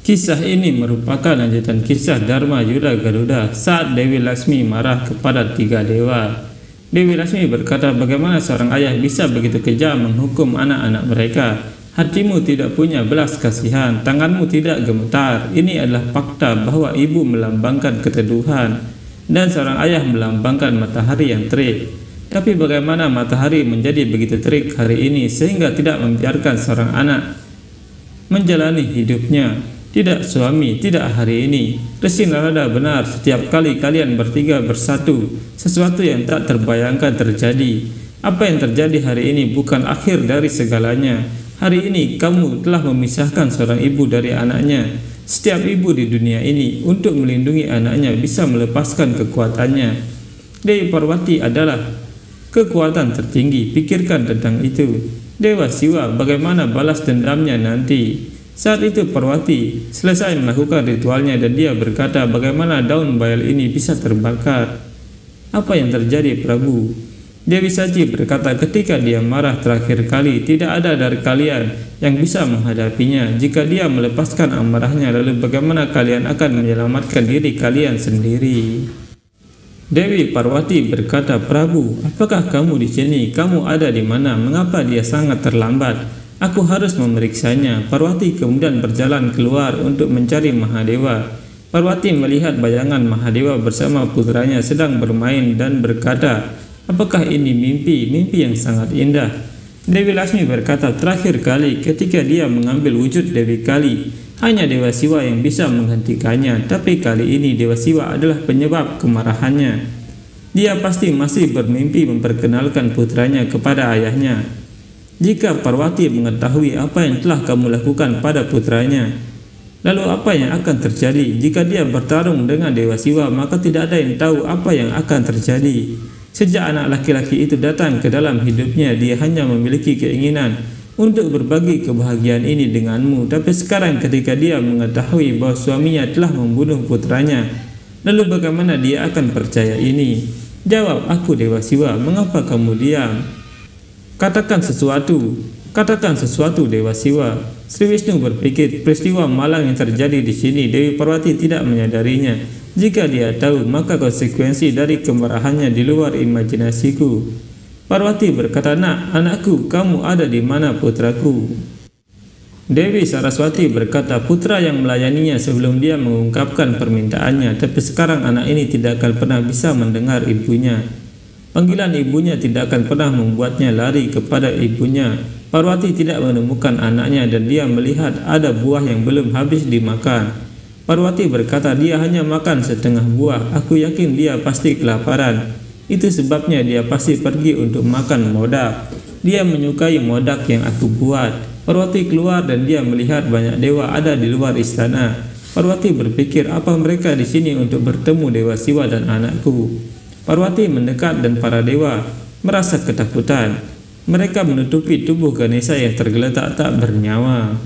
Kisah ini merupakan lanjutan kisah Dharma Yuddha Garuda saat Dewi Laksmi marah kepada tiga dewa. Dewi Laksmi berkata, bagaimana seorang ayah bisa begitu kejam menghukum anak-anak mereka? Hatimu tidak punya belas kasihan, tanganmu tidak gemetar. Ini adalah fakta bahwa ibu melambangkan keteduhan dan seorang ayah melambangkan matahari yang terik. Tapi bagaimana matahari menjadi begitu terik hari ini sehingga tidak membiarkan seorang anak menjalani hidupnya? Tidak suami, tidak hari ini. Resi Narada benar, setiap kali kalian bertiga bersatu, sesuatu yang tak terbayangkan terjadi. Apa yang terjadi hari ini bukan akhir dari segalanya. Hari ini kamu telah memisahkan seorang ibu dari anaknya. Setiap ibu di dunia ini untuk melindungi anaknya bisa melepaskan kekuatannya. Dewi Parwati adalah kekuatan tertinggi, pikirkan tentang itu. Dewa Siwa, bagaimana balas dendamnya nanti? Saat itu Parwati selesai melakukan ritualnya dan dia berkata, bagaimana daun bayal ini bisa terbakar? Apa yang terjadi, Prabu? Dewi Saji berkata, ketika dia marah terakhir kali, tidak ada dari kalian yang bisa menghadapinya. Jika dia melepaskan amarahnya, lalu bagaimana kalian akan menyelamatkan diri kalian sendiri? Dewi Parwati berkata, Prabu, apakah kamu di sini? Kamu ada di mana? Mengapa dia sangat terlambat? Aku harus memeriksanya. Parwati kemudian berjalan keluar untuk mencari Mahadewa. Parwati melihat bayangan Mahadewa bersama putranya sedang bermain dan berkata, apakah ini mimpi? Mimpi yang sangat indah. Dewi Laksmi berkata, terakhir kali ketika dia mengambil wujud Dewi Kali, hanya Dewa Siwa yang bisa menghentikannya. Tapi kali ini Dewa Siwa adalah penyebab kemarahannya. Dia pasti masih bermimpi memperkenalkan putranya kepada ayahnya. Jika Parwati mengetahui apa yang telah kamu lakukan pada putranya, lalu apa yang akan terjadi? Jika dia bertarung dengan Dewa Siwa, maka tidak ada yang tahu apa yang akan terjadi. Sejak anak laki-laki itu datang ke dalam hidupnya, dia hanya memiliki keinginan untuk berbagi kebahagiaan ini denganmu. Tapi sekarang ketika dia mengetahui bahwa suaminya telah membunuh putranya, lalu bagaimana dia akan percaya ini? Jawab aku, Dewa Siwa, mengapa kamu diam? Katakan sesuatu, Dewa Siwa. Sri Wisnu berpikir, peristiwa malang yang terjadi di sini, Dewi Parwati tidak menyadarinya. Jika dia tahu, maka konsekuensi dari kemarahannya di luar imajinasiku. Parwati berkata, anakku, kamu ada di mana putraku? Dewi Saraswati berkata, putra yang melayaninya sebelum dia mengungkapkan permintaannya, tapi sekarang anak ini tidak akan pernah bisa mendengar ibunya. Panggilan ibunya tidak akan pernah membuatnya lari kepada ibunya. Parwati tidak menemukan anaknya dan dia melihat ada buah yang belum habis dimakan. Parwati berkata, dia hanya makan setengah buah. Aku yakin dia pasti kelaparan. Itu sebabnya dia pasti pergi untuk makan modak. Dia menyukai modak yang aku buat. Parwati keluar dan dia melihat banyak dewa ada di luar istana. Parwati berpikir, apa mereka di sini untuk bertemu Dewa Siwa dan anakku? Parwati mendekat dan para dewa merasa ketakutan. Mereka menutupi tubuh Ganesha yang tergeletak tak bernyawa.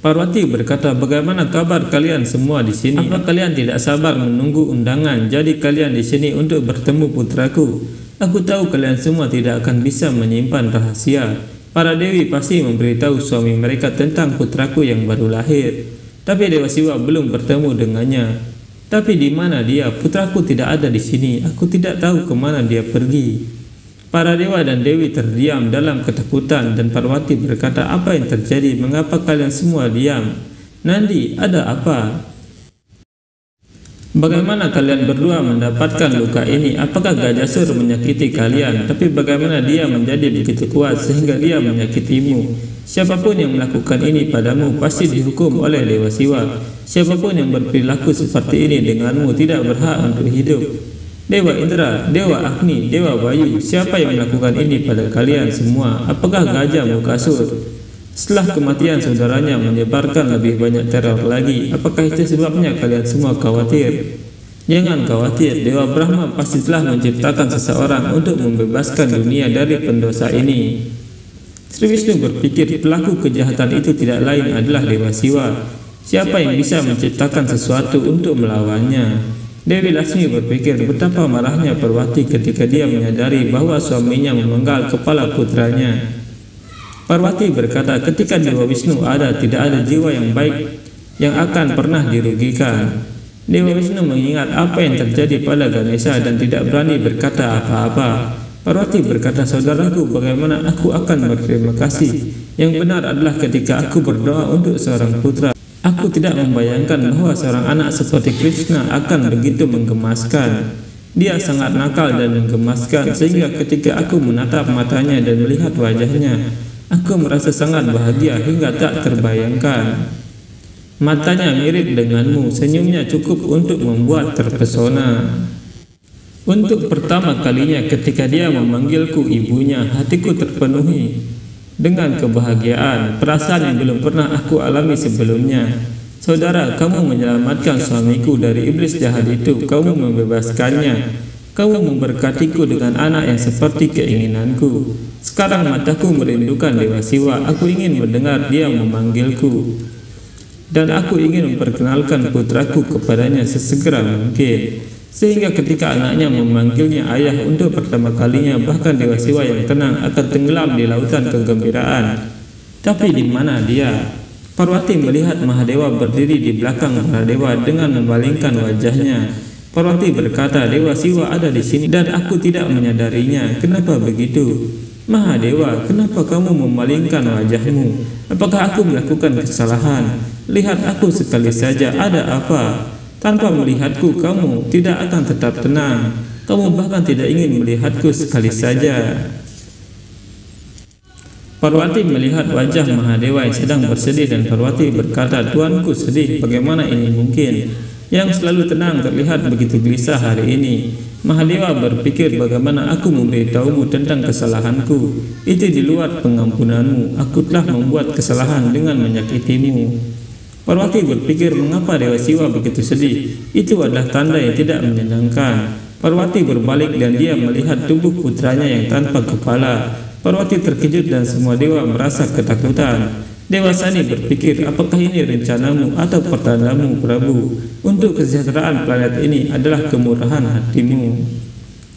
Parwati berkata, bagaimana kabar kalian semua di sini? Apa kalian tidak sabar menunggu undangan? Jadi kalian di sini untuk bertemu putraku. Aku tahu kalian semua tidak akan bisa menyimpan rahasia. Para dewi pasti memberitahu suami mereka tentang putraku yang baru lahir. Tapi Dewa Siwa belum bertemu dengannya. Tapi di mana dia? Putraku tidak ada di sini. Aku tidak tahu kemana dia pergi. Para dewa dan dewi terdiam dalam ketakutan dan Parwati berkata, apa yang terjadi? Mengapa kalian semua diam? Nandi, ada apa? Bagaimana kalian berdua mendapatkan luka ini? Apakah Gajasur menyakiti kalian? Tapi bagaimana dia menjadi begitu kuat sehingga dia menyakitimu? Siapapun yang melakukan ini padamu pasti dihukum oleh Dewa Siwa. Siapapun yang berperilaku seperti ini denganmu tidak berhak untuk hidup. Dewa Indra, Dewa Agni, Dewa Bayu, siapa yang melakukan ini pada kalian semua? Apakah Gajah Mukasur? Setelah kematian saudaranya menyebarkan lebih banyak teror lagi. Apakah itu sebabnya kalian semua khawatir? Jangan khawatir, Dewa Brahma pasti telah menciptakan seseorang untuk membebaskan dunia dari pendosa ini. Sri Wisnu berpikir, pelaku kejahatan itu tidak lain adalah Dewa Siwa. Siapa yang bisa menciptakan sesuatu untuk melawannya? Dewi Laksmi berpikir betapa marahnya Parwati ketika dia menyadari bahwa suaminya memenggal kepala putranya. Parwati berkata, ketika Dewa Wisnu ada, tidak ada jiwa yang baik yang akan pernah dirugikan. Dewa Wisnu mengingat apa yang terjadi pada Ganesha dan tidak berani berkata apa-apa. Parwati berkata, saudaraku, bagaimana aku akan berterima kasih? Yang benar adalah ketika aku berdoa untuk seorang putra. Aku tidak membayangkan bahwa seorang anak seperti Krishna akan begitu menggemaskan. Dia sangat nakal dan menggemaskan sehingga ketika aku menatap matanya dan melihat wajahnya, aku merasa sangat bahagia hingga tak terbayangkan. Matanya mirip denganmu, senyumnya cukup untuk membuat terpesona. Untuk pertama kalinya ketika dia memanggilku ibunya, hatiku terpenuhi dengan kebahagiaan, perasaan yang belum pernah aku alami sebelumnya. Saudara, kamu menyelamatkan suamiku dari iblis jahat itu, kamu membebaskannya, kamu memberkatiku dengan anak yang seperti keinginanku. Sekarang mataku merindukan Dewa Siwa, aku ingin mendengar dia memanggilku. Dan aku ingin memperkenalkan putraku kepadanya sesegera mungkin. Sehingga ketika anaknya memanggilnya ayah untuk pertama kalinya, bahkan Dewa Siwa yang tenang akan tenggelam di lautan kegembiraan. Tapi di mana dia? Parwati melihat Mahadewa berdiri di belakang para dewa dengan memalingkan wajahnya. Parwati berkata, Dewa Siwa ada di sini dan aku tidak menyadarinya. Kenapa begitu? Mahadewa, kenapa kamu memalingkan wajahmu? Apakah aku melakukan kesalahan? Lihat aku sekali saja, ada apa? Tanpa melihatku, kamu tidak akan tetap tenang. Kamu bahkan tidak ingin melihatku sekali saja. Parwati melihat wajah Mahadewa yang sedang bersedih dan Parwati berkata, Tuanku sedih, bagaimana ini mungkin? Yang selalu tenang terlihat begitu gelisah hari ini. Mahadewa berpikir, bagaimana aku memberitahumu tentang kesalahanku? Itu di luar pengampunanmu. Aku telah membuat kesalahan dengan menyakitimu. Parwati berpikir, mengapa Dewa Siwa begitu sedih? Itu adalah tanda yang tidak menyenangkan. Parwati berbalik dan dia melihat tubuh putranya yang tanpa kepala. Parwati terkejut dan semua dewa merasa ketakutan. Dewa Sani berpikir, apakah ini rencanamu atau pertandamu, Prabu? Untuk kesejahteraan planet ini adalah kemurahan hatimu.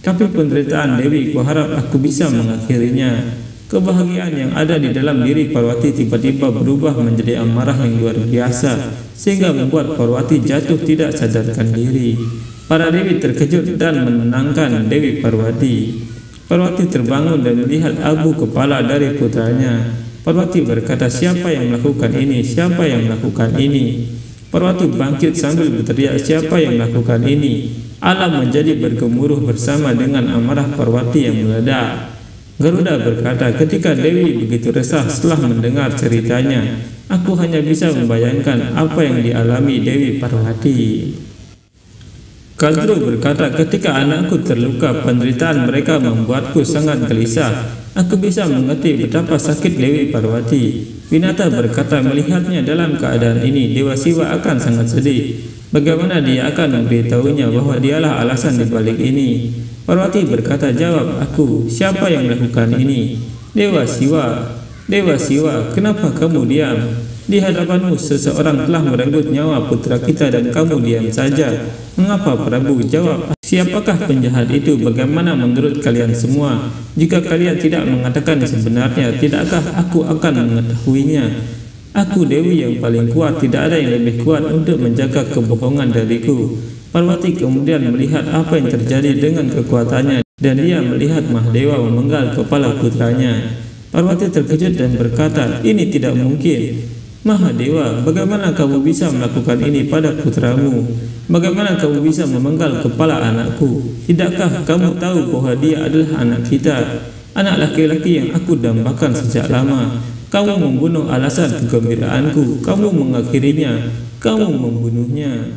Tapi penderitaan Dewi, kuharap aku bisa mengakhirinya. Kebahagiaan yang ada di dalam diri Parwati tiba-tiba berubah menjadi amarah yang luar biasa, sehingga membuat Parwati jatuh tidak sadarkan diri. Para dewi terkejut dan menenangkan Dewi Parwati. Parwati terbangun dan melihat abu kepala dari putranya. Parwati berkata, siapa yang melakukan ini? Siapa yang melakukan ini? Parwati bangkit sambil berteriak, siapa yang melakukan ini? Alam menjadi bergemuruh bersama dengan amarah Parwati yang meledak. Garuda berkata, ketika Dewi begitu resah setelah mendengar ceritanya, aku hanya bisa membayangkan apa yang dialami Dewi Parwati. Kadru berkata, ketika anakku terluka, penderitaan mereka membuatku sangat gelisah. Aku bisa mengerti betapa sakit Dewi Parwati. Vinata berkata, melihatnya dalam keadaan ini, Dewa Siwa akan sangat sedih. Bagaimana dia akan memberitahunya bahwa dialah alasan dibalik ini? Parwati berkata, jawab aku, siapa yang melakukan ini? Dewa Siwa. Dewa Siwa, kenapa kamu diam? Di hadapanmu seseorang telah merenggut nyawa putra kita dan kamu diam saja. Mengapa, Prabu? Jawab, siapakah penjahat itu? Bagaimana menurut kalian semua? Jika kalian tidak mengatakan sebenarnya, tidakkah aku akan mengetahuinya? Aku Dewi yang paling kuat, tidak ada yang lebih kuat untuk menjaga kebohongan dariku. Parwati kemudian melihat apa yang terjadi dengan kekuatannya dan dia melihat Mahadewa memenggal kepala putranya. Parwati terkejut dan berkata, ini tidak mungkin. Mahadewa, bagaimana kamu bisa melakukan ini pada putramu? Bagaimana kamu bisa memenggal kepala anakku? Tidakkah kamu tahu bahwa dia adalah anak kita, anak laki-laki yang aku dambakan sejak lama? Kamu membunuh alasan kegembiraanku, kamu mengakhirinya, kamu membunuhnya.